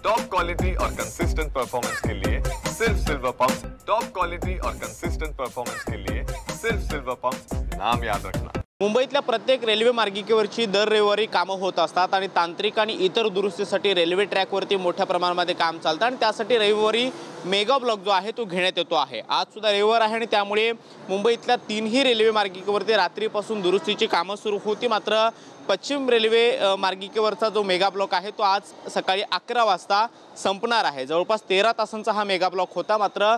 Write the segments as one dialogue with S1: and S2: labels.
S1: Top quality और consistent performance के लिए सिर्फ सिल्वर पंप्स। टॉप क्वालिटी और कंसिस्टेंट परफॉर्मेंस के लिए सिर्फ सिल्वर पंप्स, नाम याद रखना।
S2: मुंबईतल्या प्रत्येक रेल्वे मार्गिकेवरची दर रविवारी कामं होत असतात आणि तांत्रिक आणि इतर दुरुस्तीसाठी रेल्वे ट्रॅकवरती मोठ्या प्रमाणामध्ये काम चालतं आणि त्यासाठी रविवारी मेगा ब्लॉक जो आहे तो घेण्यात येतो आहे। आज सुद्धा रविवार आहे आणि त्यामुळे मुंबईतल्या तीनही रेल्वे मार्गिकेवरती रात्रीपासून दुरुस्तीची कामं सुरू होती। मात्र पश्चिम रेल्वे मार्गिकेवरचा जो मेगा ब्लॉक आहे तो आज सकाळी 11 वाजता संपणार आहे। जवळपास 13 तासांचा हा मेगा ब्लॉक होता। मात्र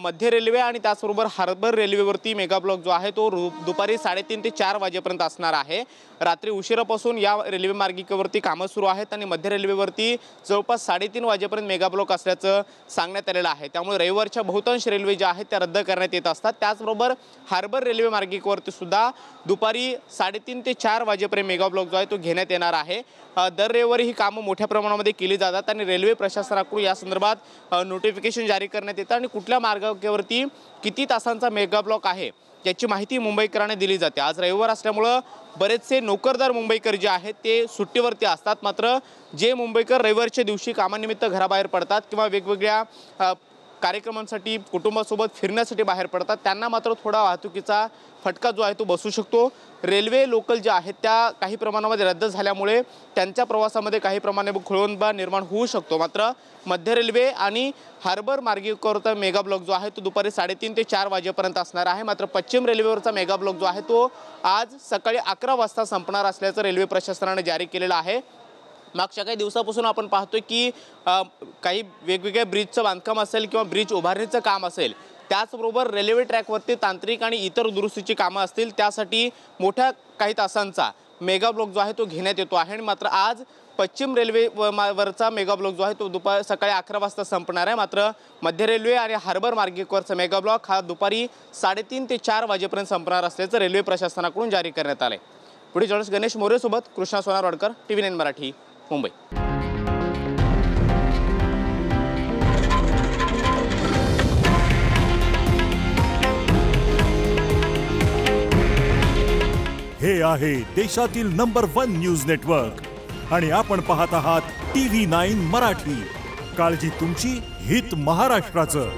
S2: मध्य रेल्वे आणि त्याचबरोबर हार्बर रेल्वेवरती मेगा ब्लॉक जो आहे तो दुपारी 3:30 ते 4 वाजेपर्यंत असणार आहे। रात्री उशिरापासून या रेल्वे मार्गिकेवरती कामं सुरू आहेत आणि मध्य रेल्वेवरती जवळपास 3:30 वाजेपर्यंत मेगा ब्लॉक असल्याचं सांगण्यात आलेलं आहे। त्यामुळे रविवारच्या बहुतांश रेल्वे ज्या आहेत त्या रद्द करण्यात येत असतात। त्याचबरोबर हार्बर रेल्वे मार्गिकेवरती सुद्धा दुपारी 3:30 ते 4 वाजेपर्यंत मेगा ब्लॉक जो आहे तो घेण्यात येणार आहे। दर रविवारी ही कामं मोठ्या प्रमाणामध्ये केली जातात आणि रेल्वे प्रशासनाकडून या संदर्भात नोटिफिकेशन जारी करण्यात येतं आणि कुठल्या मार्गावरती किती तासांचा मेगा ब्लॉक आहे याची माहिती मुंबईकरांना दिली जाते। आज रविवार असल्यामुळे बरेचसे नोकरदार मुंबईकर जे आहेत ते सुट्टीवरती असतात। मात्र जे मुंबईकर रविवारच्या दिवशी कामानिमित्त घराबाहेर पडतात किंवा वेगवेगळ्या कार्यक्रमांसाठी कुटुंबासोबत फिरण्यासाठी बाहेर पडतात त्यांना मात्र थोडा वाहतुकीचा फटका जो आहे तो बसू शकतो। रेल्वे लोकल ज्या आहेत त्या काही प्रमाणामध्ये रद्द झाल्यामुळे त्यांच्या प्रवासामध्ये काही प्रमाणात खोळंबा निर्माण होऊ शकतो। मात्र मध्य रेल्वे आणि हार्बर मार्गिकेवरचा मेगा ब्लॉक जो आहे तो दुपारी 3:30 ते 4 वाजेपर्यंत असणार आहे। मात्र पश्चिम रेल्वेवरचा मेगा ब्लॉक जो आहे तो आज सकाळी 11 वाजता संपणार असल्याचं रेल्वे प्रशासनाने जारी केलेलं आहे। मागच्या काही दिवसापासून आपण पाहतोय की काही वेगवेगळ्या ब्रिजचं बांधकाम असेल किंवा ब्रिज उभारणीचं काम असेल, त्याचबरोबर रेल्वे ट्रॅकवरती तांत्रिक आणि इतर दुरुस्तीची कामं असतील त्यासाठी मोठ्या काही तासांचा मेगा ब्लॉक जो आहे तो घेण्यात येतो आहे। आणि मात्र आज पश्चिम रेल्वे वरचा मेगा ब्लॉक जो आहे तो सकाळी 11 वाजता संपणार आहे। मात्र मध्य रेल्वे आणि हार्बर मार्गिकेवरचा मेगा ब्लॉक हा दुपारी 3:30 ते 4 वाजेपर्यंत संपणार असल्याचं रेल्वे प्रशासनाकडून जारी करण्यात आले। पुढे जर्नलिस्ट गणेश मोरे सोबत कृष्णा सोनारवाडकर, TV9 मराठी, मुंबई।
S3: हे आहे देशातील नंबर 1 न्यूज नेटवर्क आणि आपण पाहत आहात TV9 मराठी। काळजी तुमची, हित महाराष्ट्राचं।